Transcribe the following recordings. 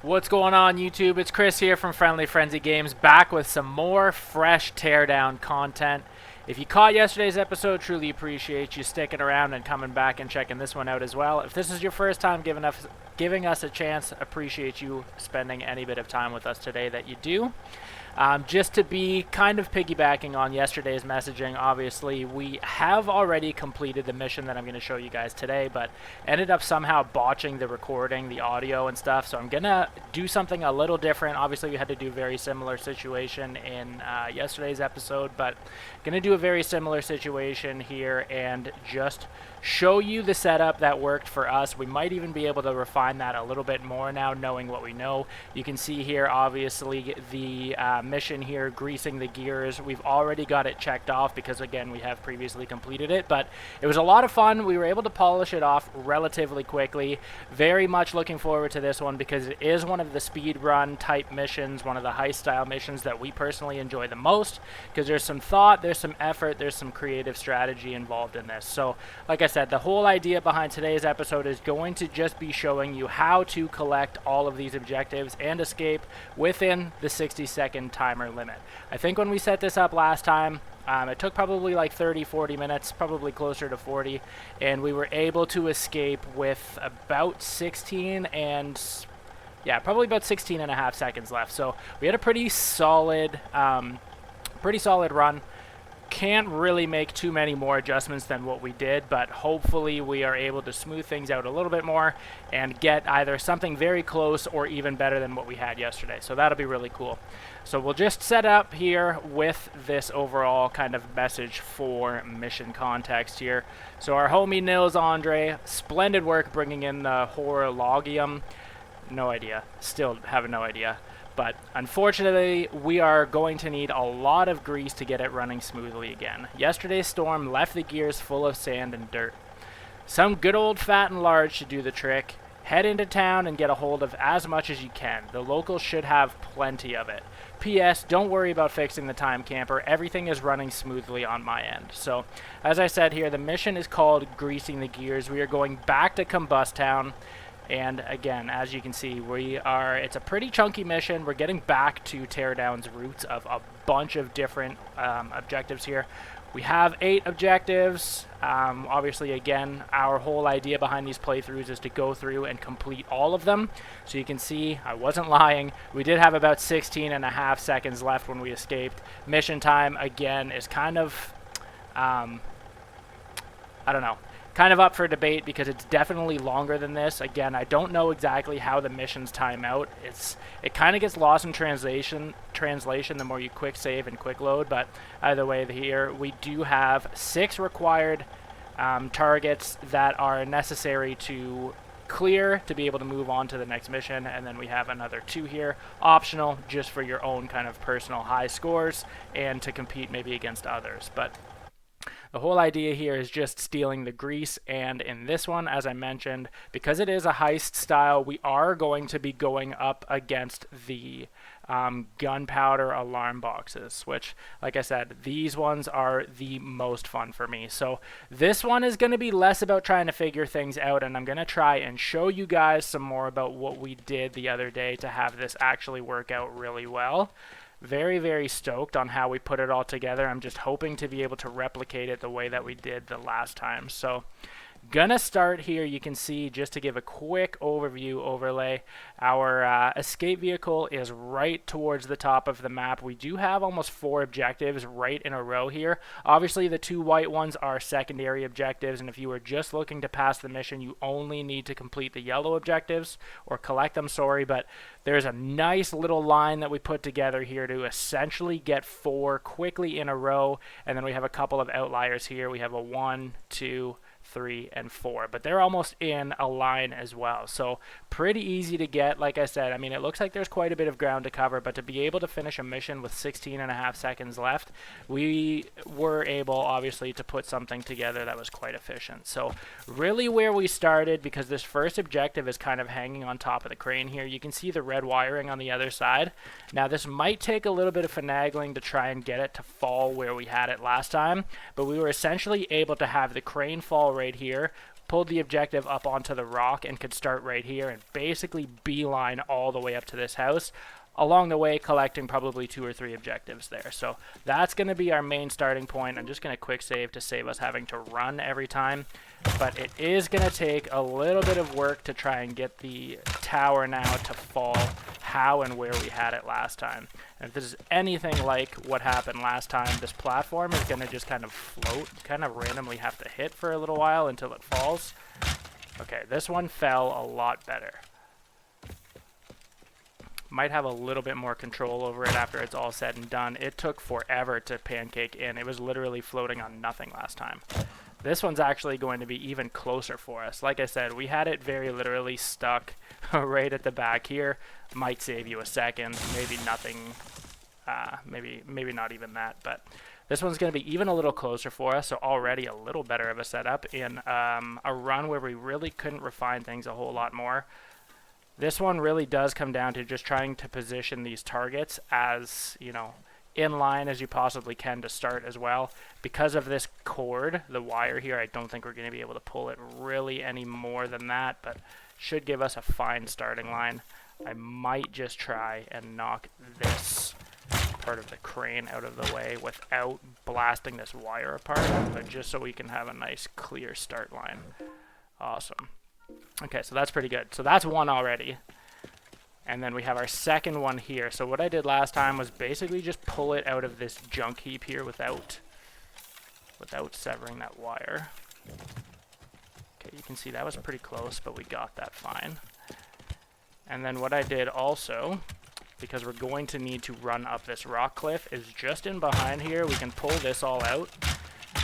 What's going on, YouTube? It's Chris here from Friendly Frenzy Games, back with some more fresh Teardown content. If you caught yesterday's episode, truly appreciate you sticking around and coming back and checking this one out as well. If this is your first time giving us a chance, appreciate you spending any bit of time with us today that you do. Just to be kind of piggybacking on yesterday's messaging, obviously we have already completed the mission that I'm going to show you guys today, but ended up somehow botching the recording, the audio and stuff, so I'm going to do something a little different. Obviously we had to do a very similar situation in yesterday's episode, but going to do a very similar situation here and just show you the setup that worked for us. We might even be able to refine that a little bit more now, knowing what we know. You can see here, obviously, the mission here, greasing the gears. We've already got it checked off because, again, we have previously completed it, but it was a lot of fun. We were able to polish it off relatively quickly. Very much looking forward to this one because it is one of the speedrun type missions, one of the heist style missions that we personally enjoy the most because there's some thought, there's some effort, there's some creative strategy involved in this. So, like I said, the whole idea behind today's episode is going to just be showing you how to collect all of these objectives and escape within the 60-second timer limit. I think when we set this up last time, it took probably like 30-40 minutes, probably closer to 40, and we were able to escape with about 16 and probably about 16 and a half seconds left. So we had a pretty solid run. Can't really make too many more adjustments than what we did, but hopefully we are able to smooth things out a little bit more and get either something very close or even better than what we had yesterday. So that'll be really cool. So we'll just set up here with this overall kind of message for mission context here. So our homie Nils Andre, splendid work bringing in the horologium. No idea. Still have no idea. But unfortunately, we are going to need a lot of grease to get it running smoothly again. Yesterday's storm left the gears full of sand and dirt. Some good old fat and large should do the trick. Head into town and get a hold of as much as you can. The locals should have plenty of it. P.S. Don't worry about fixing the time camper. Everything is running smoothly on my end. So, as I said here, the mission is called Greasing the Gears. We are going back to Combust Town. And again, as you can see, it's a pretty chunky mission. We're getting back to Teardown's roots of a bunch of different objectives here. We have 8 objectives. Obviously, again, our whole idea behind these playthroughs is to go through and complete all of them. So you can see, I wasn't lying. We did have about 16 and a half seconds left when we escaped. Mission time, again, is kind of, I don't know. Kind of up for debate because it's definitely longer than this. Again, I don't know exactly how the missions time out. It kind of gets lost in translation the more you quick save and quick load, but either way here we do have 6 required targets that are necessary to clear to be able to move on to the next mission, and then we have another 2 here optional just for your own kind of personal high scores and to compete maybe against others. But the whole idea here is just stealing the grease, and in this one, as I mentioned, because it is a heist style, we are going to be going up against the gunpowder alarm boxes, which, like I said, these ones are the most fun for me. So this one is going to be less about trying to figure things out, and I'm going to try and show you guys some more about what we did the other day to have this actually work out really well. Very, very stoked on how we put it all together. I'm just hoping to be able to replicate it the way that we did the last time. So, gonna start here. You can see, just to give a quick overlay, our escape vehicle is right towards the top of the map. We do have almost 4 objectives right in a row here. Obviously, the 2 white ones are secondary objectives, and if you were just looking to pass the mission, you only need to complete the yellow objectives, or collect them, sorry, but there's a nice little line that we put together here to essentially get 4 quickly in a row, and then we have a couple of outliers here. We have a 1, 2, 3, and 4, but they're almost in a line as well, so pretty easy to get. Like I said, I mean, it looks like there's quite a bit of ground to cover, but to be able to finish a mission with 16 and a half seconds left, we were able obviously to put something together that was quite efficient. So really where we started, because this first objective is kind of hanging on top of the crane here, you can see the red wiring on the other side. Now this might take a little bit of finagling to try and get it to fall where we had it last time, but we were essentially able to have the crane fall right here, pulled the objective up onto the rock and could start right here and basically beeline all the way up to this house. Along the way, collecting probably 2 or 3 objectives there. So that's going to be our main starting point. I'm just going to quick save to save us having to run every time. But it is going to take a little bit of work to try and get the tower now to fall how and where we had it last time. And if this is anything like what happened last time, this platform is going to just kind of float, kind of randomly have to hit for a little while until it falls. Okay, this one fell a lot better. Might have a little bit more control over it after it's all said and done. It took forever to pancake in. It was literally floating on nothing last time. This one's actually going to be even closer for us. Like I said, we had it very literally stuck right at the back here. Might save you a second, maybe nothing, maybe not even that, but this one's going to be even a little closer for us, so already a little better of a setup in a run where we really couldn't refine things a whole lot more. This one really does come down to just trying to position these targets as, you know, in line as you possibly can to start as well. Because of this cord, the wire here, I don't think we're going to be able to pull it really any more than that, but should give us a fine starting line. I might just try and knock this part of the crane out of the way without blasting this wire apart, but just so we can have a nice clear start line. Awesome. Okay, so that's pretty good. So that's one already. And then we have our second one here. So what I did last time was basically just pull it out of this junk heap here without severing that wire. Okay, you can see that was pretty close, but we got that fine. And then what I did also, because we're going to need to run up this rock cliff, is just in behind here, we can pull this all out.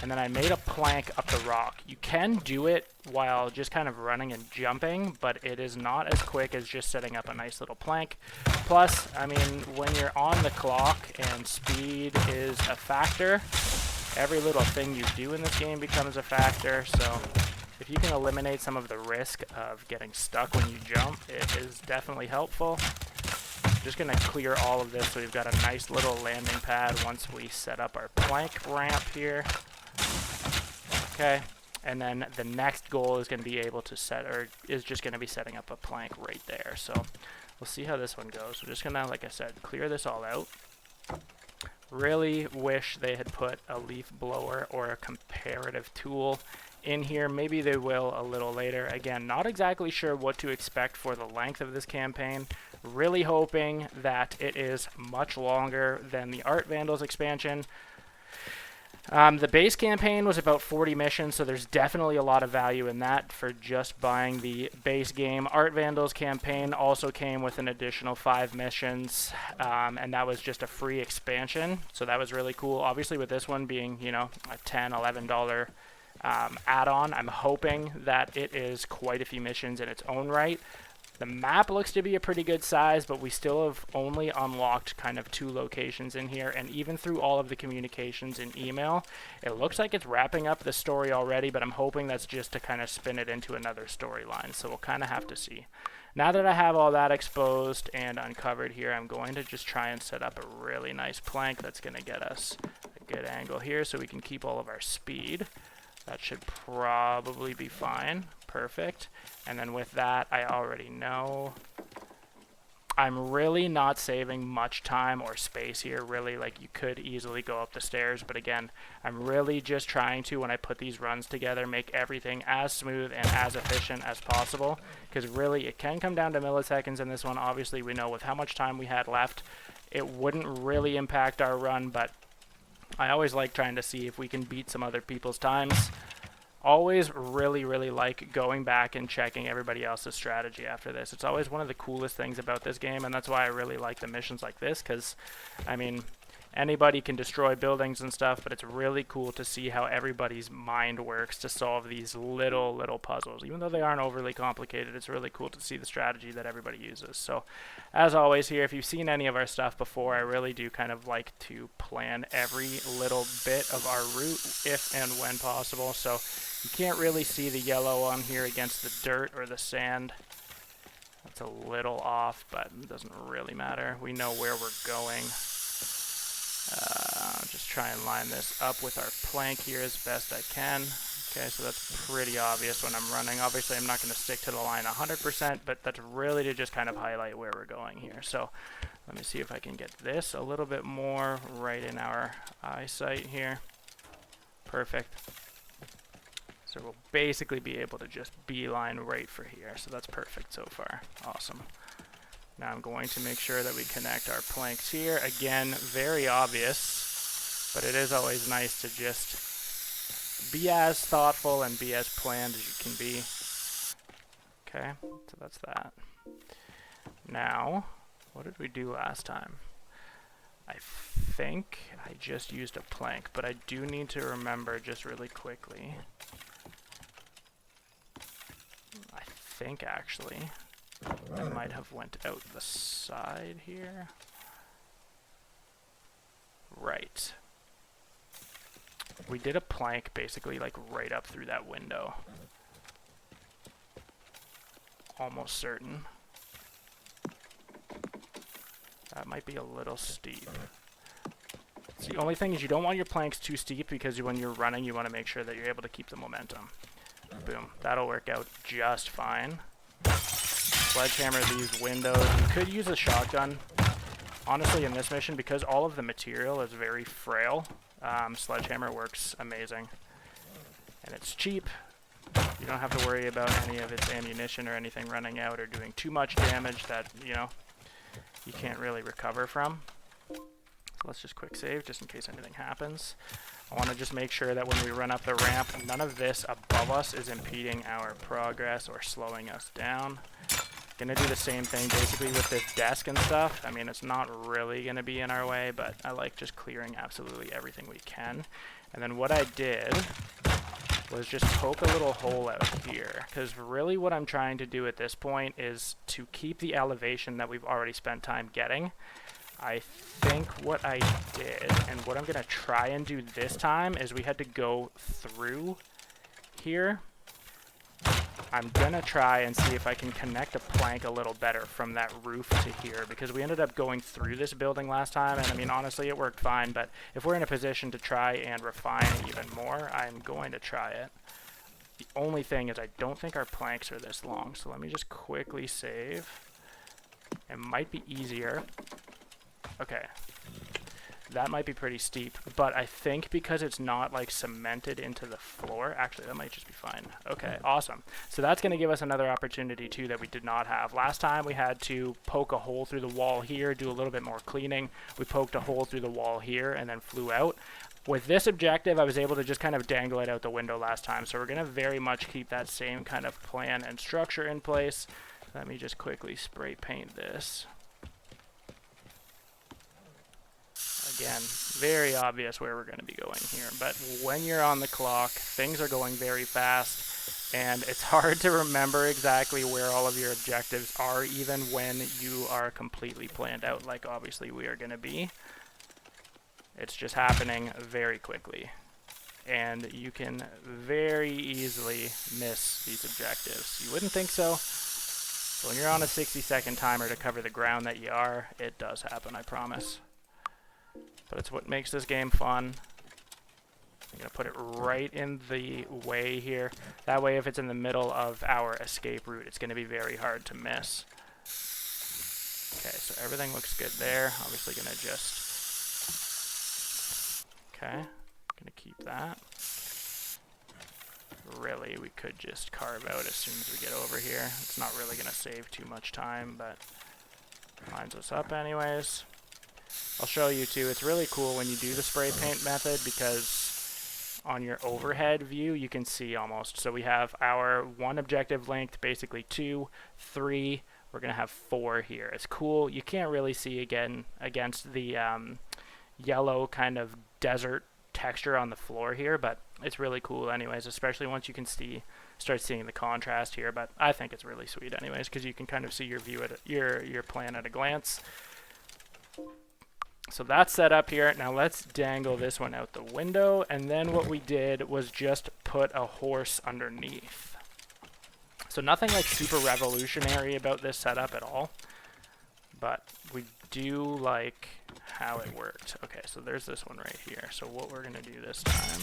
And then I made a plank up the rock. You can do it while just kind of running and jumping, but it is not as quick as just setting up a nice little plank. Plus, I mean, when you're on the clock and speed is a factor, every little thing you do in this game becomes a factor. So if you can eliminate some of the risk of getting stuck when you jump, it is definitely helpful. Just going to clear all of this so we've got a nice little landing pad once we set up our plank ramp here. Okay, and then the next goal is going to be able to set, or is just going to be setting up a plank right there. So we'll see how this one goes. We're just going to, like I said, clear this all out. Really wish they had put a leaf blower or a comparative tool in here. Maybe they will a little later. Again, not exactly sure what to expect for the length of this campaign. Really hoping that it is much longer than the Art Vandals expansion. The base campaign was about 40 missions, so there's definitely a lot of value in that for just buying the base game. Art Vandals campaign also came with an additional 5 missions, and that was just a free expansion, so that was really cool. Obviously, with this one being, you know, a $10, $11 add-on, I'm hoping that it is quite a few missions in its own right. The map looks to be a pretty good size, but we still have only unlocked kind of 2 locations in here, and even through all of the communications in email, it looks like it's wrapping up the story already, but I'm hoping that's just to kind of spin it into another storyline, so we'll kind of have to see. Now that I have all that exposed and uncovered here, I'm going to just try and set up a really nice plank that's going to get us a good angle here so we can keep all of our speed. That should probably be fine. Perfect. And then with that, I already know I'm really not saving much time or space here. Really, like, you could easily go up the stairs, but again, I'm really just trying to, when I put these runs together, make everything as smooth and as efficient as possible, because really it can come down to milliseconds in this one. Obviously, we know with how much time we had left, it wouldn't really impact our run, but I always like trying to see if we can beat some other people's times. Always really, really like going back and checking everybody else's strategy after this. It's always one of the coolest things about this game, and that's why I really like the missions like this, because, I mean, anybody can destroy buildings and stuff, but it's really cool to see how everybody's mind works to solve these little puzzles. Even though they aren't overly complicated, it's really cool to see the strategy that everybody uses. So, as always here, if you've seen any of our stuff before, I really do kind of like to plan every little bit of our route if and when possible. So, you can't really see the yellow on here against the dirt or the sand. That's a little off, but it doesn't really matter. We know where we're going. Just try and line this up with our plank here as best I can. Okay, so that's pretty obvious when I'm running. Obviously, I'm not going to stick to the line 100%, but that's really to just kind of highlight where we're going here. So let me see if I can get this a little bit more right in our eyesight here. Perfect. So we'll basically be able to just beeline right for here. So that's perfect so far. Awesome. Now I'm going to make sure that we connect our planks here. Again, very obvious, but it is always nice to just be as thoughtful and be as planned as you can be. Okay, so that's that. Now, what did we do last time? I think I just used a plank, but I do need to remember just really quickly. I think actually I might have went out the side here. Right. We did a plank basically like right up through that window. Almost certain. That might be a little steep. So the only thing is you don't want your planks too steep because when you're running you want to make sure that you're able to keep the momentum. Boom. That'll work out just fine. Sledgehammer these windows. You could use a shotgun. Honestly, in this mission, because all of the material is very frail, Sledgehammer works amazing. And it's cheap. You don't have to worry about any of its ammunition or anything running out or doing too much damage that, you know, you can't really recover from. So let's just quick save just in case anything happens. I want to just make sure that when we run up the ramp, none of this above us is impeding our progress or slowing us down. Gonna do the same thing basically with this desk and stuff. I mean, it's not really gonna be in our way, but I like just clearing absolutely everything we can. And then what I did was just poke a little hole out here, because really what I'm trying to do at this point is to keep the elevation that we've already spent time getting. I think what I did, and what I'm gonna try and do this time, is we had to go through here. I'm gonna try and see if I can connect a plank a little better from that roof to here, because we ended up going through this building last time, and I mean, honestly, it worked fine, but if we're in a position to try and refine it even more, I'm going to try it. The only thing is I don't think our planks are this long, so let me just quickly save. It might be easier. Okay. That might be pretty steep, but I think because it's not like cemented into the floor, actually that might just be fine. Okay, awesome. So that's going to give us another opportunity too that we did not have. Last time we had to poke a hole through the wall here, do a little bit more cleaning. We poked a hole through the wall here and then flew out. With this objective, I was able to just kind of dangle it out the window last time, so we're going to very much keep that same kind of plan and structure in place. Let me just quickly spray paint this. Again, very obvious where we're going to be going here, but when you're on the clock, things are going very fast, and it's hard to remember exactly where all of your objectives are, even when you are completely planned out, like obviously we are going to be. It's just happening very quickly, and you can very easily miss these objectives. You wouldn't think so, but when you're on a 60-second timer to cover the ground that you are, it does happen, I promise. But it's what makes this game fun. I'm going to put it right in the way here. That way, if it's in the middle of our escape route, it's going to be very hard to miss. Okay, so everything looks good there. Obviously going to just... Okay, going to keep that. Really, we could just carve out as soon as we get over here. It's not really going to save too much time, but lines us up anyways. I'll show you too. It's really cool when you do the spray paint method because on your overhead view you can see almost. So we have our one objective length, basically 2, 3. We're going to have 4 here. It's cool. You can't really see again against the yellow kind of desert texture on the floor here, but it's really cool anyways, especially once you can start seeing the contrast here. But I think it's really sweet anyways because you can kind of see your view at your plan at a glance. So that's set up here. Now let's dangle this one out the window, and then what we did was just put a horse underneath. So nothing like super revolutionary about this setup at all, but we do like how it worked. Okay, so there's this one right here. So what we're gonna do this time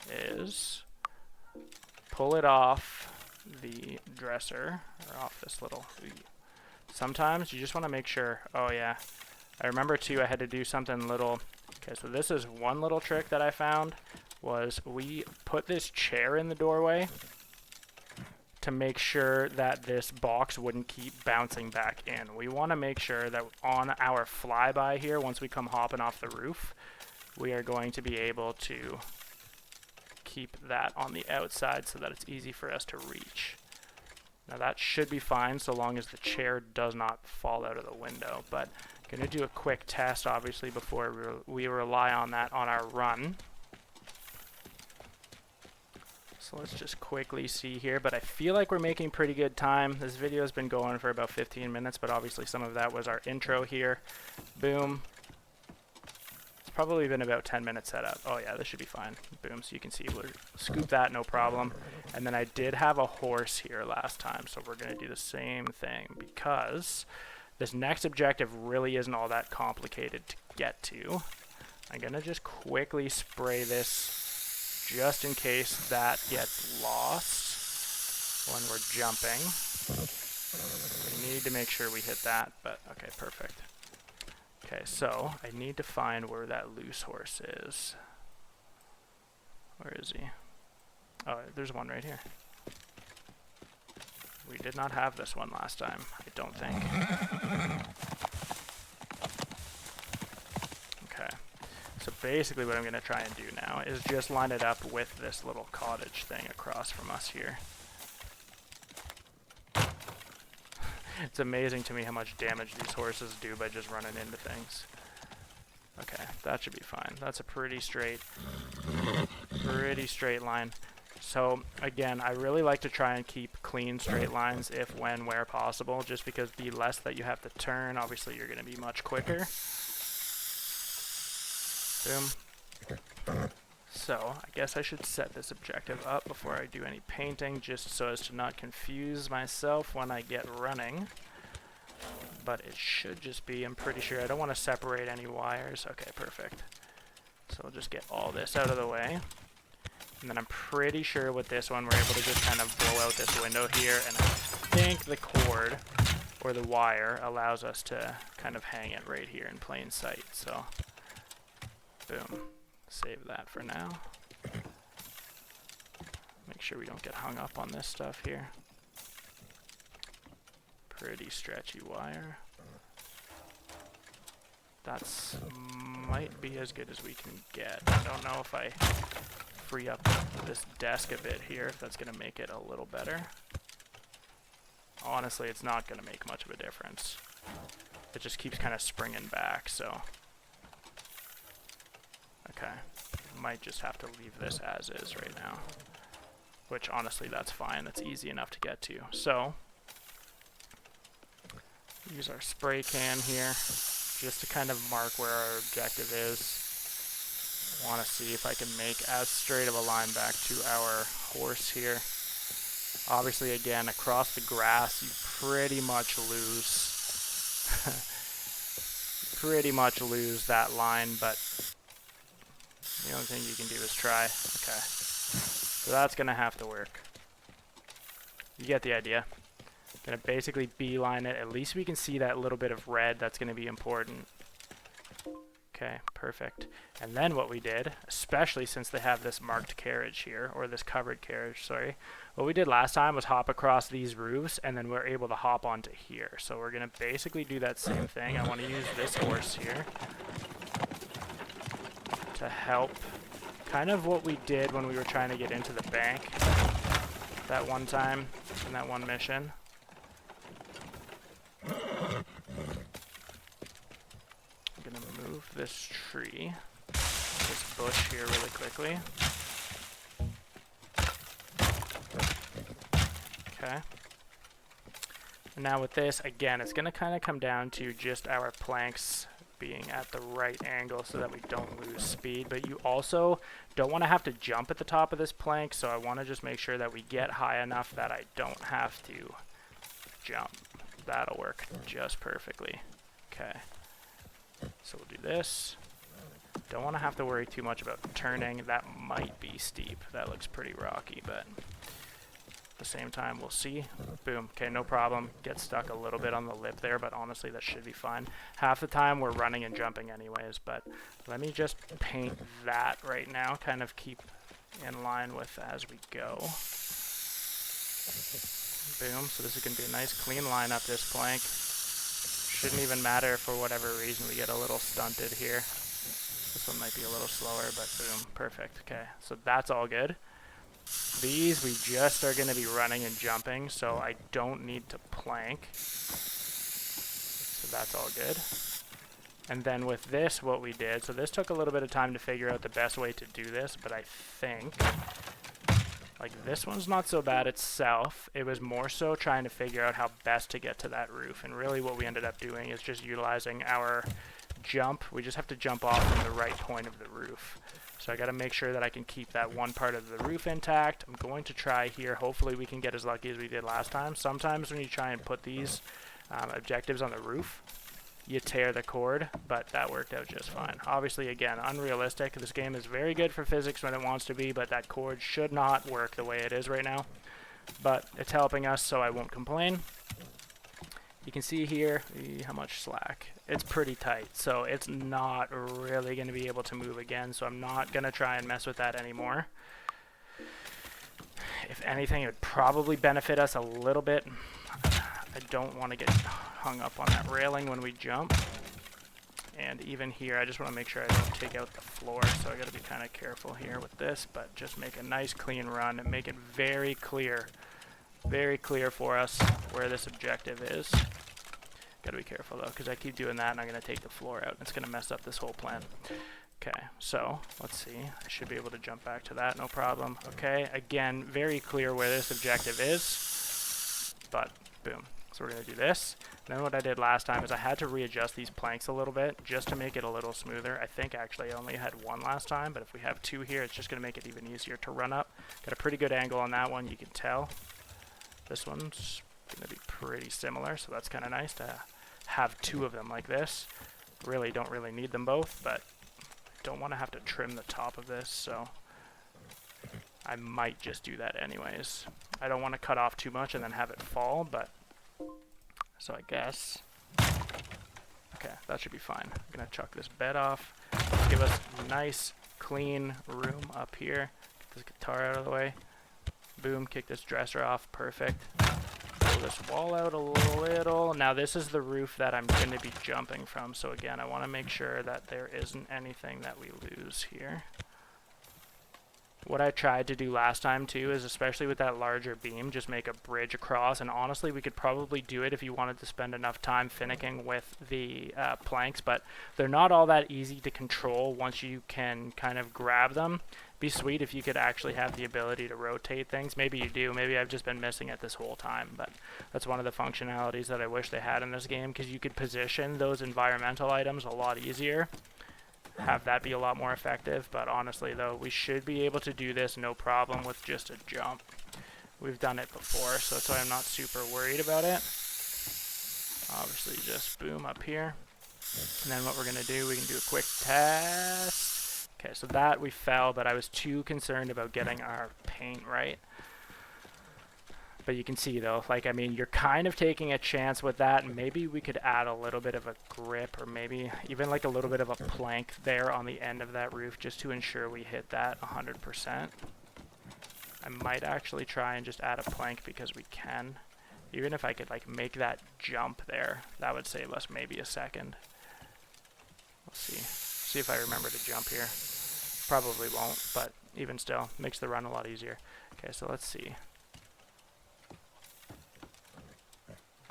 is pull it off the dresser, or off this little... Sometimes you just want to make sure... Oh yeah, I remember too I had to do something little... Okay, so this is one little trick that I found, was we put this chair in the doorway to make sure that this box wouldn't keep bouncing back in. We want to make sure that on our flyby here, once we come hopping off the roof, we are going to be able to keep that on the outside so that it's easy for us to reach. Now that should be fine so long as the chair does not fall out of the window, but I'm going to do a quick test obviously before we rely on that on our run. So let's just quickly see here, but I feel like we're making pretty good time. This video has been going for about 15 minutes, but obviously some of that was our intro here. Boom. It's probably been about 10 minutes set up. Oh yeah, this should be fine. Boom, so you can see we'll scoop that, no problem. And then I did have a horse here last time, so we're going to do the same thing because this next objective really isn't all that complicated to get to. I'm going to just quickly spray this just in case that gets lost when we're jumping. We need to make sure we hit that, but okay, perfect. Okay, so I need to find where that loose horse is. Where is he? Oh, there's one right here. We did not have this one last time, I don't think. Okay. So basically what I'm going to try and do now is just line it up with this little cottage thing across from us here. It's amazing to me how much damage these horses do by just running into things. Okay, that should be fine. That's a pretty straight line. So again, I really like to try and keep clean straight lines if, when, where possible, just because the less that you have to turn, obviously you're going to be much quicker. Boom. So, I guess I should set this objective up before I do any painting, just so as to not confuse myself when I get running. But it should just be, I'm pretty sure, I don't want to separate any wires. Okay, perfect. So we'll just get all this out of the way. And then I'm pretty sure with this one we're able to just kind of blow out this window here, and I think the cord, or the wire, allows us to kind of hang it right here in plain sight. So... boom. Save that for now. Make sure we don't get hung up on this stuff here. Pretty stretchy wire. That's might be as good as we can get. I don't know if I free up this desk a bit here, if that's going to make it a little better. Honestly, it's not going to make much of a difference. It just keeps kind of springing back, so... okay, might just have to leave this as is right now, which honestly that's fine, that's easy enough to get to. So, use our spray can here, just to kind of mark where our objective is. Want to see if I can make as straight of a line back to our horse here. Obviously again, across the grass, you pretty much lose that line, but the only thing you can do is try. Okay. So that's going to have to work. You get the idea. Going to basically beeline it. At least we can see that little bit of red. That's going to be important. Okay, perfect. And then what we did, especially since they have this marked carriage here, or this covered carriage, sorry. What we did last time was hop across these roofs, and then we're able to hop onto here. So we're going to basically do that same thing. I want to use this horse here to help, kind of what we did when we were trying to get into the bank that one time in that one mission. I'm gonna move this tree, this bush here really quickly. Okay. And now with this, again, it's gonna kind of come down to just our planks being at the right angle so that we don't lose speed, but you also don't want to have to jump at the top of this plank, so I want to just make sure that we get high enough that I don't have to jump. That'll work just perfectly. Okay, so we'll do this. Don't want to have to worry too much about turning. That might be steep. That looks pretty rocky, but at the same time, we'll see. Boom. Okay, no problem. Get stuck a little bit on the lip there, but honestly, that should be fine. Half the time, we're running and jumping anyways, but let me just paint that right now, kind of keep in line with as we go. Boom. So this is going to be a nice clean line up this plank. Shouldn't even matter for whatever reason we get a little stunted here. This one might be a little slower, but boom, perfect. Okay, so that's all good. These we just are going to be running and jumping, so I don't need to plank. So that's all good. And then with this, what we did, so this took a little bit of time to figure out the best way to do this, but I think, like this one's not so bad itself. It was more so trying to figure out how best to get to that roof. And really what we ended up doing is just utilizing our jump. We just have to jump off from the right point of the roof. So I got to make sure that I can keep that one part of the roof intact. I'm going to try here. Hopefully we can get as lucky as we did last time. Sometimes when you try and put these objectives on the roof, you tear the cord, but that worked out just fine. Obviously, again, unrealistic. This game is very good for physics when it wants to be, but that cord should not work the way it is right now. But it's helping us, so I won't complain. You can see here how much slack. It's pretty tight, so it's not really going to be able to move again, so I'm not going to try and mess with that anymore. If anything, it would probably benefit us a little bit. I don't want to get hung up on that railing when we jump. And even here, I just want to make sure I don't take out the floor, so I got to be kind of careful here with this, but just make a nice clean run and make it very clear for us where this objective is. Got to be careful though, because I keep doing that and I'm going to take the floor out. It's going to mess up this whole plan. Okay, so let's see. I should be able to jump back to that, no problem. Okay, again, very clear where this objective is, but boom. So we're going to do this. And then what I did last time is I had to readjust these planks a little bit just to make it a little smoother. I think actually I only had one last time, but if we have two here, it's just going to make it even easier to run up. Got a pretty good angle on that one, you can tell. This one's going to be pretty similar, so that's kind of nice to have two of them like this. Really don't really need them both, but I don't want to have to trim the top of this, so I might just do that anyways. I don't want to cut off too much and then have it fall, but so I guess, okay, that should be fine. I'm going to chuck this bed off, give us a nice clean room up here. Get this guitar out of the way. Boom, kick this dresser off, perfect. Pull this wall out a little. Now this is the roof that I'm going to be jumping from, so again, I want to make sure that there isn't anything that we lose here. What I tried to do last time too is, especially with that larger beam, just make a bridge across, and honestly we could probably do it if you wanted to spend enough time finicking with the planks, but they're not all that easy to control once you can kind of grab them. Be sweet if you could actually have the ability to rotate things. Maybe you do, maybe I've just been missing it this whole time, but that's one of the functionalities that I wish they had in this game, because you could position those environmental items a lot easier. Have that be a lot more effective, but honestly though, we should be able to do this no problem with just a jump. We've done it before, so that's why I'm not super worried about it. Obviously just boom up here, and then what we're gonna do, we can do a quick test. Okay, so that we fell, but I was too concerned about getting our paint right. But you can see though, like, I mean, you're kind of taking a chance with that. Maybe we could add a little bit of a grip, or maybe even like a little bit of a plank there on the end of that roof, just to ensure we hit that 100%. I might actually try and just add a plank because we can. Even if I could like make that jump there, that would save us maybe a second. Let's see if I remember to jump here. Probably won't, but even still, makes the run a lot easier. Okay, so let's see.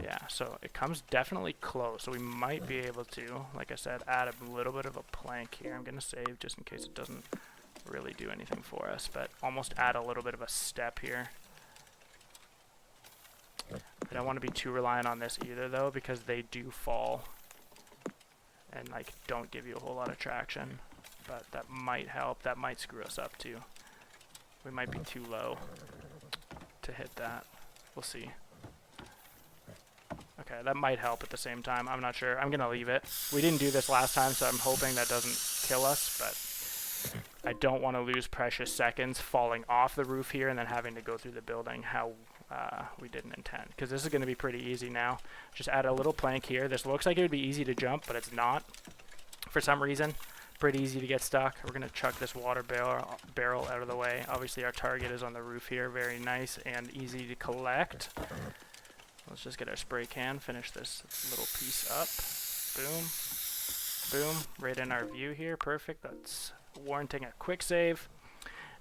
Yeah, so it comes definitely close, so we might be able to, like I said, add a little bit of a plank here. I'm going to save just in case it doesn't really do anything for us, but almost add a little bit of a step here. I don't want to be too reliant on this either, though, because they do fall and like don't give you a whole lot of traction, but that might help. That might screw us up too. We might be too low to hit that. We'll see. Okay, that might help at the same time. I'm not sure. I'm going to leave it. We didn't do this last time, so I'm hoping that doesn't kill us, but I don't want to lose precious seconds falling off the roof here and then having to go through the building how we didn't intend. Because this is going to be pretty easy now. Just add a little plank here. This looks like it would be easy to jump, but it's not for some reason. Pretty easy to get stuck. We're going to chuck this water barrel out of the way. Obviously our target is on the roof here. Very nice and easy to collect. Let's just get our spray can, finish this little piece up. Boom. Boom. Right in our view here. Perfect. That's warranting a quick save.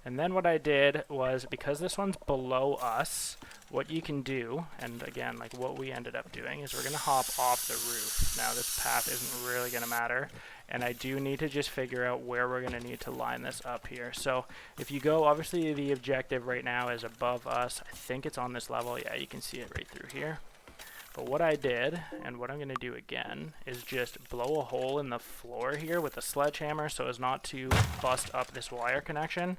And then what I did was, because this one's below us, what you can do, and again, like what we ended up doing, is we're going to hop off the roof. Now this path isn't really going to matter, and I do need to just figure out where we're going to need to line this up here. So if you go, obviously the objective right now is above us. I think it's on this level. Yeah, you can see it right through here. But what I did, and what I'm going to do again, is just blow a hole in the floor here with a sledgehammer so as not to bust up this wire connection.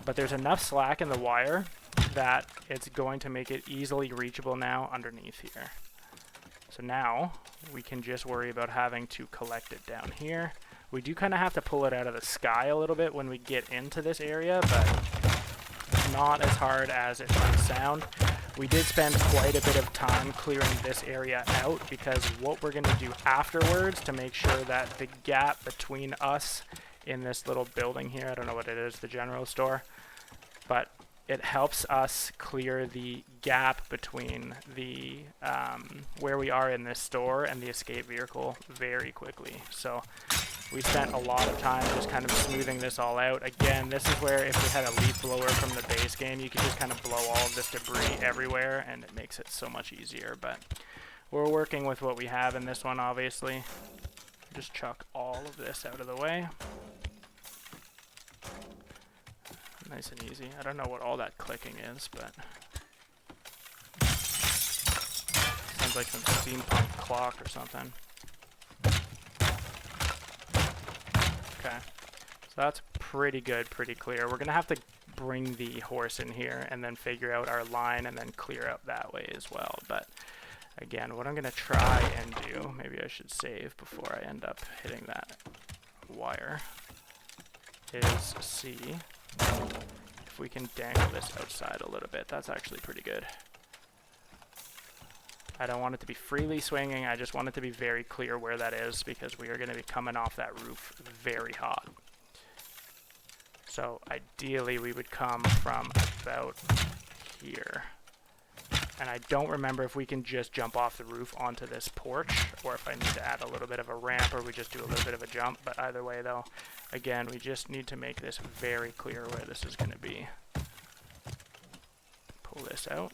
But there's enough slack in the wire that it's going to make it easily reachable now underneath here. So now we can just worry about having to collect it down here. We do kind of have to pull it out of the sky a little bit when we get into this area, but not as hard as it might sound. We did spend quite a bit of time clearing this area out, because what we're going to do afterwards to make sure that the gap between us in this little building here, I don't know what it is, the general store, but it helps us clear the gap between the where we are in this store and the escape vehicle very quickly. So we spent a lot of time just kind of smoothing this all out. Again, this is where if we had a leaf blower from the base game, you could just kind of blow all of this debris everywhere, and it makes it so much easier. But we're working with what we have in this one, obviously. Just chuck all of this out of the way. Nice and easy. I don't know what all that clicking is, but sounds like some steampunk clock or something. Okay, so that's pretty good, pretty clear. We're going to have to bring the horse in here and then figure out our line and then clear out that way as well. But again, what I'm going to try and do, maybe I should save before I end up hitting that wire, is see if we can dangle this outside a little bit. That's actually pretty good. I don't want it to be freely swinging, I just want it to be very clear where that is, because we are going to be coming off that roof very hot. So ideally we would come from about here. And I don't remember if we can just jump off the roof onto this porch, or if I need to add a little bit of a ramp, or we just do a little bit of a jump. But either way though, again, we just need to make this very clear where this is going to be. Pull this out.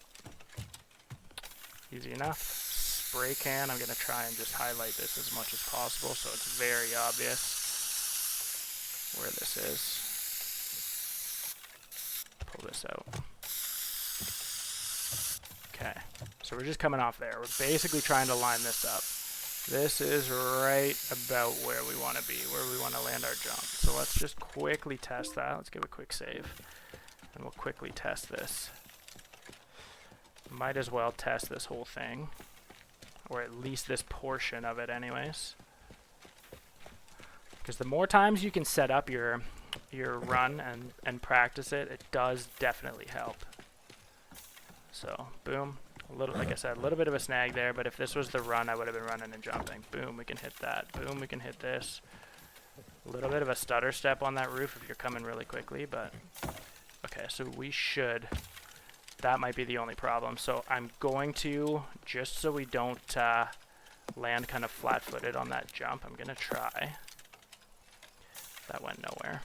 Easy enough. Spray can, I'm going to try and just highlight this as much as possible so it's very obvious where this is. Pull this out. Okay, so we're just coming off there. We're basically trying to line this up. This is right about where we want to be, where we want to land our jump. So let's just quickly test that. Let's give a quick save, and we'll quickly test this. Might as well test this whole thing, or at least this portion of it anyways. Because the more times you can set up your run and practice it, it does definitely help. So, boom. A little, like I said, a little bit of a snag there, but if this was the run, I would have been running and jumping. Boom, we can hit that. Boom, we can hit this. A little bit of a stutter step on that roof if you're coming really quickly, but... Okay, so we should... That might be the only problem. So I'm going to, just so we don't land kind of flat-footed on that jump, I'm going to try. That went nowhere.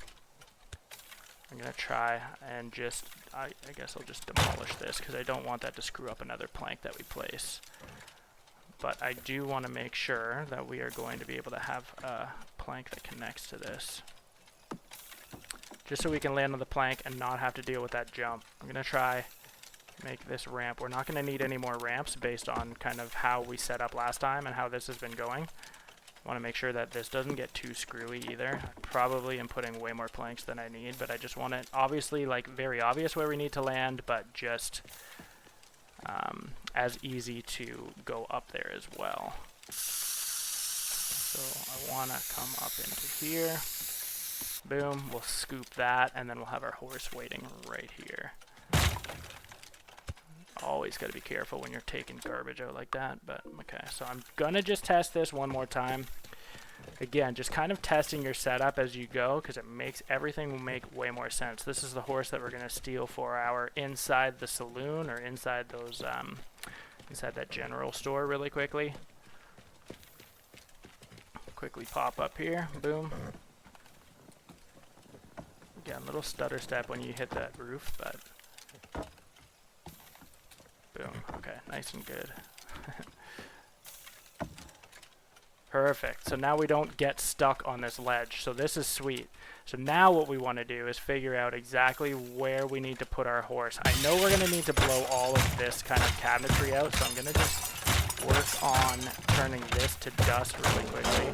I'm going to try and just, I guess I'll just demolish this because I don't want that to screw up another plank that we place. But I do want to make sure that we are going to be able to have a plank that connects to this. Just so we can land on the plank and not have to deal with that jump. I'm going to try make this ramp. We're not going to need any more ramps based on kind of how we set up last time and how this has been going. I want to make sure that this doesn't get too screwy either. I probably am putting way more planks than I need, but I just want it obviously like very obvious where we need to land, but just as easy to go up there as well. So I want to come up into here. Boom, we'll scoop that, and then we'll have our horse waiting right here. Always got to be careful when you're taking garbage out like that, but okay. So I'm going to just test this one more time. Again, just kind of testing your setup as you go, because it makes everything make way more sense. This is the horse that we're going to steal for our inside the saloon, or inside those, inside that general store really quickly. Quickly pop up here, boom. Again, little stutter step when you hit that roof, but boom. Okay, nice and good. Perfect. So now we don't get stuck on this ledge. So this is sweet. So now what we want to do is figure out exactly where we need to put our horse. I know we're going to need to blow all of this kind of cabinetry out, so I'm going to just work on turning this to dust really quickly.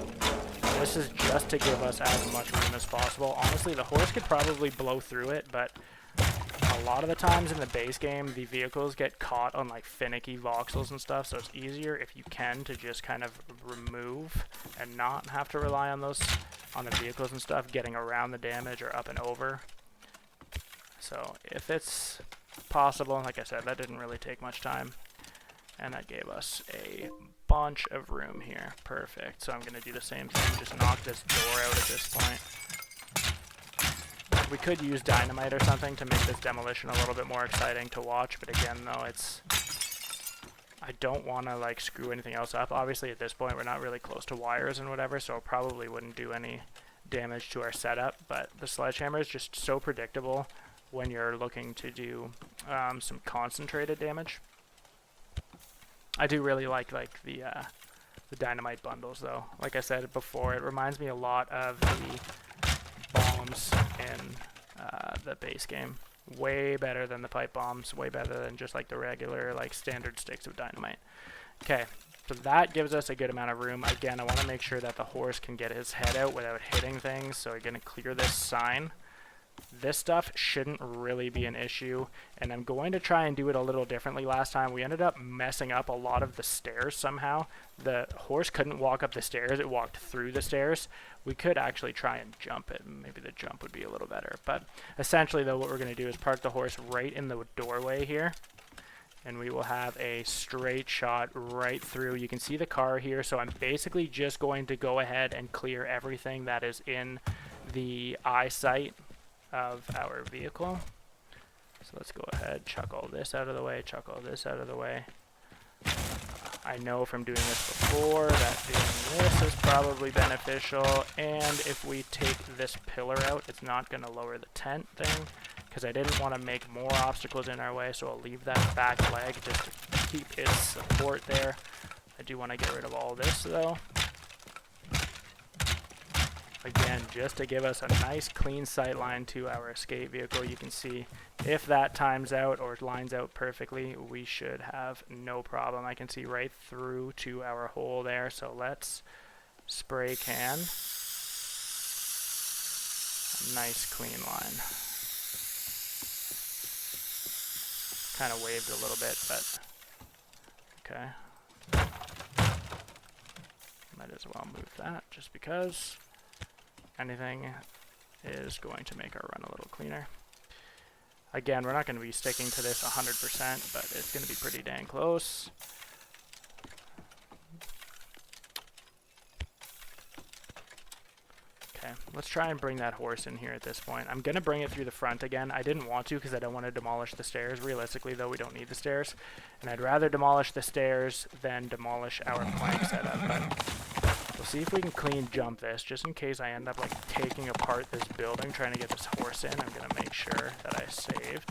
This is just to give us as much room as possible. Honestly, the horse could probably blow through it, but a lot of the times in the base game, the vehicles get caught on like finicky voxels and stuff, so it's easier if you can to just kind of remove and not have to rely on those, on the vehicles and stuff, getting around the damage or up and over. So if it's possible, like I said, that didn't really take much time, and that gave us a bunch of room here. Perfect. So I'm going to do the same thing, just knock this door out at this point. We could use dynamite or something to make this demolition a little bit more exciting to watch, but again, though, it's... I don't want to, like, screw anything else up. Obviously, at this point, we're not really close to wires and whatever, so it probably wouldn't do any damage to our setup, but the sledgehammer is just so predictable when you're looking to do some concentrated damage. I do really like the dynamite bundles, though. Like I said before, it reminds me a lot of the bombs in the base game. Way better than the pipe bombs, way better than just like the regular like standard sticks of dynamite. Okay, so that gives us a good amount of room. Again, I want to make sure that the horse can get his head out without hitting things, so we're going to clear this sign. This stuff shouldn't really be an issue, and I'm going to try and do it a little differently. Last time we ended up messing up a lot of the stairs somehow. The horse couldn't walk up the stairs, it walked through the stairs. We could actually try and jump it, and maybe the jump would be a little better. But essentially, though, what we're going to do is park the horse right in the doorway here, and we will have a straight shot right through. You can see the car here, so I'm basically just going to go ahead and clear everything that is in the eyesight of our vehicle. So let's go ahead, chuck all this out of the way, chuck all this out of the way. I know from doing this before that doing this is probably beneficial, and if we take this pillar out, it's not going to lower the tent thing, because I didn't want to make more obstacles in our way, so I'll leave that back leg just to keep its support there. I do want to get rid of all this, though. Again, just to give us a nice clean sight line to our escape vehicle. You can see if that times out or lines out perfectly, we should have no problem. I can see right through to our hole there, so let's spray can. A nice clean line. Kind of waved a little bit, but okay. Might as well move that just because. Anything is going to make our run a little cleaner. Again, we're not going to be sticking to this 100%, but it's going to be pretty dang close. Okay, let's try and bring that horse in here at this point. I'm going to bring it through the front again. I didn't want to because I don't want to demolish the stairs. Realistically, though, we don't need the stairs. And I'd rather demolish the stairs than demolish our plank setup. But we'll see if we can clean jump this, just in case I end up like taking apart this building, trying to get this horse in. I'm going to make sure that I saved.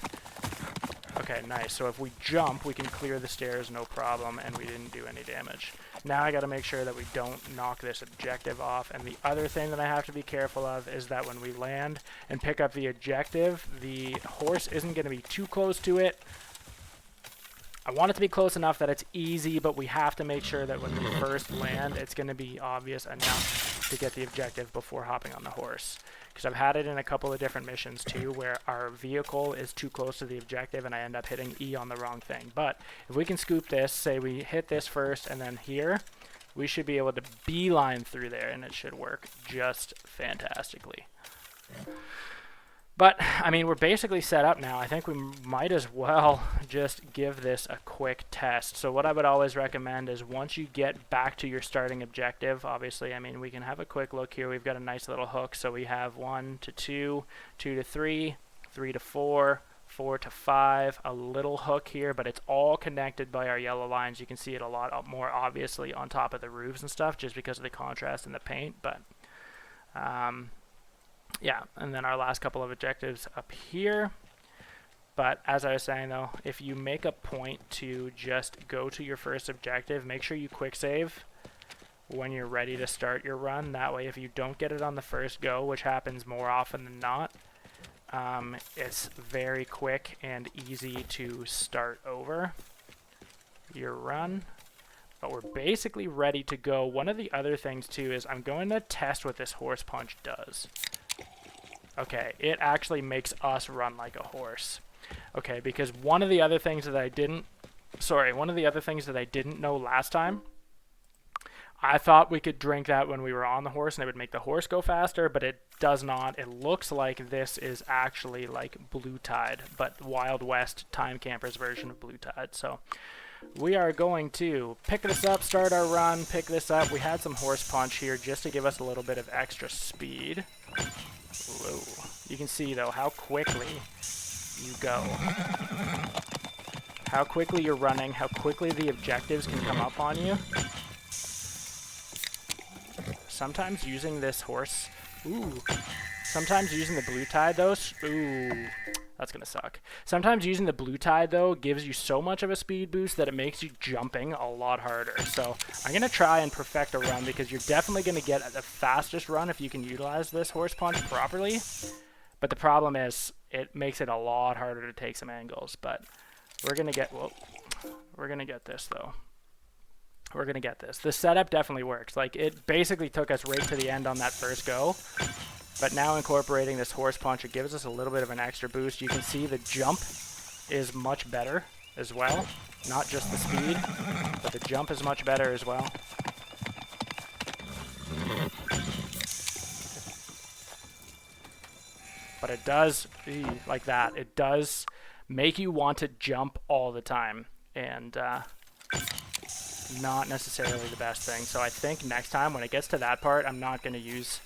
Okay, nice. So if we jump, we can clear the stairs, no problem, and we didn't do any damage. Now I got to make sure that we don't knock this objective off. And the other thing that I have to be careful of is that when we land and pick up the objective, the horse isn't going to be too close to it. I want it to be close enough that it's easy, but we have to make sure that when we first land, it's going to be obvious enough to get the objective before hopping on the horse. Because I've had it in a couple of different missions too where our vehicle is too close to the objective and I end up hitting E on the wrong thing. But if we can scoop this, say we hit this first and then here, we should be able to beeline through there and it should work just fantastically. But, I mean, we're basically set up now. I think we might as well just give this a quick test. So what I would always recommend is once you get back to your starting objective, obviously, I mean, we can have a quick look here. We've got a nice little hook. So we have 1 to 2, 2 to 3, 3 to 4, 4 to 5, a little hook here, but it's all connected by our yellow lines. You can see it a lot more obviously on top of the roofs and stuff just because of the contrast in the paint, but yeah, and then our last couple of objectives up here. But as I was saying though, if you make a point to just go to your first objective, make sure you quick save when you're ready to start your run. That way if you don't get it on the first go, which happens more often than not, it's very quick and easy to start over your run. But we're basically ready to go. One of the other things too is I'm going to test what this horse punch does. Okay, it actually makes us run like a horse. Okay, because one of the other things that I didn't know last time, I thought we could drink that when we were on the horse and it would make the horse go faster, but it does not. It looks like this is actually like Blue Tide, but Wild West Time Camper's version of Blue Tide. So we are going to pick this up, start our run, pick this up. We had some horse punch here just to give us a little bit of extra speed. Whoa. You can see though how quickly you go, how quickly you're running, how quickly the objectives can come up on you. Sometimes using this horse, sometimes using the Blue Tide though, that's gonna suck. Sometimes using the Blue Tide though gives you so much of a speed boost that it makes you jumping a lot harder. So I'm gonna try and perfect a run because you're definitely gonna get the fastest run if you can utilize this horse punch properly. But the problem is it makes it a lot harder to take some angles. But we're gonna get this though. We're gonna get this. The setup definitely works. Like it basically took us right to the end on that first go. But now incorporating this horse punch, it gives us a little bit of an extra boost. You can see the jump is much better as well. Not just the speed, but the jump is much better as well. But it does, like that, it does make you want to jump all the time. And not necessarily the best thing. So I think next time when it gets to that part, I'm not going to use...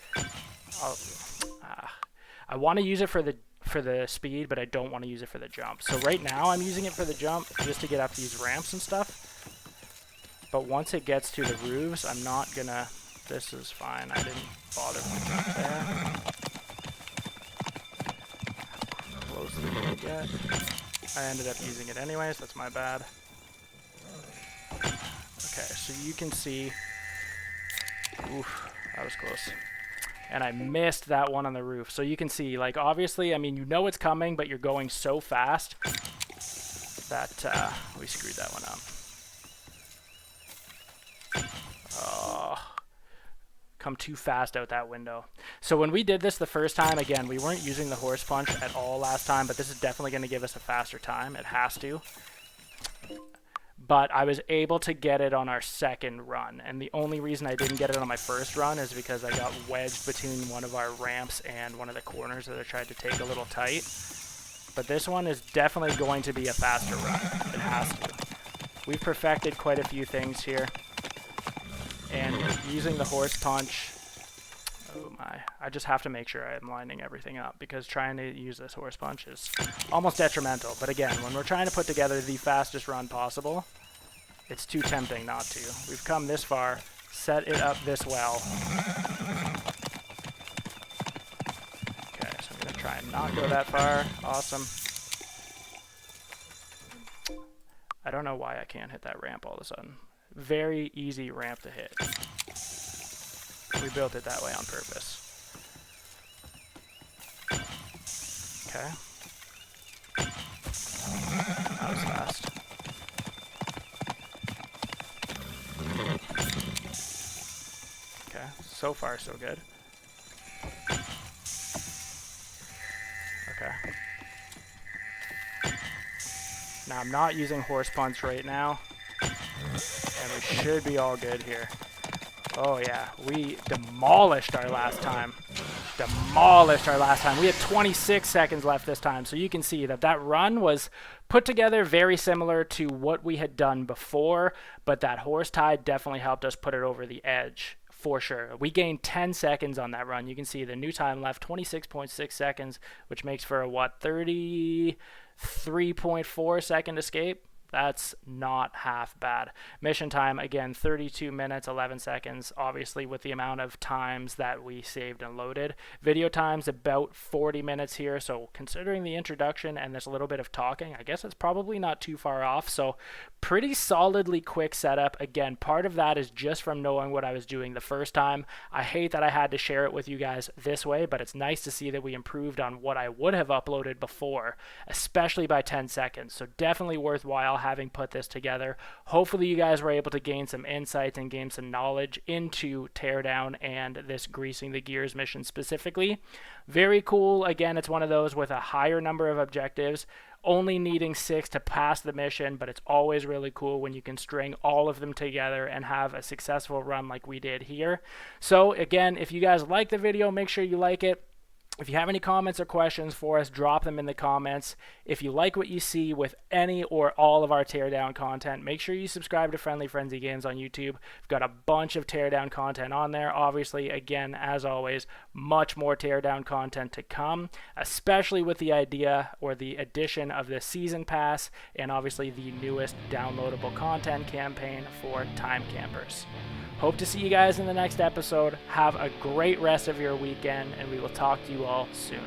I want to use it for the speed, but I don't want to use it for the jump. So right now I'm using it for the jump just to get up these ramps and stuff. But once it gets to the roofs, I'm not gonna... This is fine. I didn't bother with the jump there. How close did I get? I ended up using it anyways. That's my bad. Okay, so you can see... Oof, that was close. And I missed that one on the roof. So you can see, like, obviously, I mean, you know it's coming, but you're going so fast that we screwed that one up. Oh, come too fast out that window. So when we did this the first time, again, we weren't using the horse punch at all last time, but this is definitely going to give us a faster time. It has to. But I was able to get it on our second run, and the only reason I didn't get it on my first run is because I got wedged between one of our ramps and one of the corners that I tried to take a little tight. But this one is definitely going to be a faster run. It has to. We've perfected quite a few things here, and using the horse punch, oh my, I just have to make sure I'm lining everything up because trying to use this horse punch is almost detrimental. But again, when we're trying to put together the fastest run possible, it's too tempting not to. We've come this far, set it up this well. Okay, so I'm going to try and not go that far. Awesome. I don't know why I can't hit that ramp all of a sudden. Very easy ramp to hit. We built it that way on purpose. Okay. That was fast. Okay, So far, so good. Okay. Now, I'm not using horse punch right now, and we should be all good here. Oh, yeah. We demolished our last time. Demolished our last time. We had 26 seconds left this time, so you can see that that run was put together very similar to what we had done before, but that horse tide definitely helped us put it over the edge. For sure. We gained 10 seconds on that run. You can see the new time left, 26.6 seconds, which makes for a, what, 33.4 second escape? That's not half bad. Mission time, again, 32 minutes, 11 seconds, obviously with the amount of times that we saved and loaded. Video time's about 40 minutes here, so considering the introduction and this little bit of talking, I guess it's probably not too far off. So pretty solidly quick setup. Again, part of that is just from knowing what I was doing the first time. I hate that I had to share it with you guys this way, but it's nice to see that we improved on what I would have uploaded before, especially by 10 seconds. So definitely worthwhile having put this together. Hopefully you guys were able to gain some insights and gain some knowledge into Teardown and this greasing the gears mission specifically. Very cool. Again, it's one of those with a higher number of objectives, only needing 6 to pass the mission, but it's always really cool when you can string all of them together and have a successful run like we did here. So again, if you guys like the video, make sure you like it. If you have any comments or questions for us, drop them in the comments. If you like what you see with any or all of our Teardown content, make sure you subscribe to Friendly Frenzy Games on YouTube. We've got a bunch of Teardown content on there. Obviously, again, as always, much more Teardown content to come, especially with the idea or the addition of the Season Pass and obviously the newest downloadable content campaign for time campers. Hope to see you guys in the next episode. Have a great rest of your weekend, and we will talk to you all soon.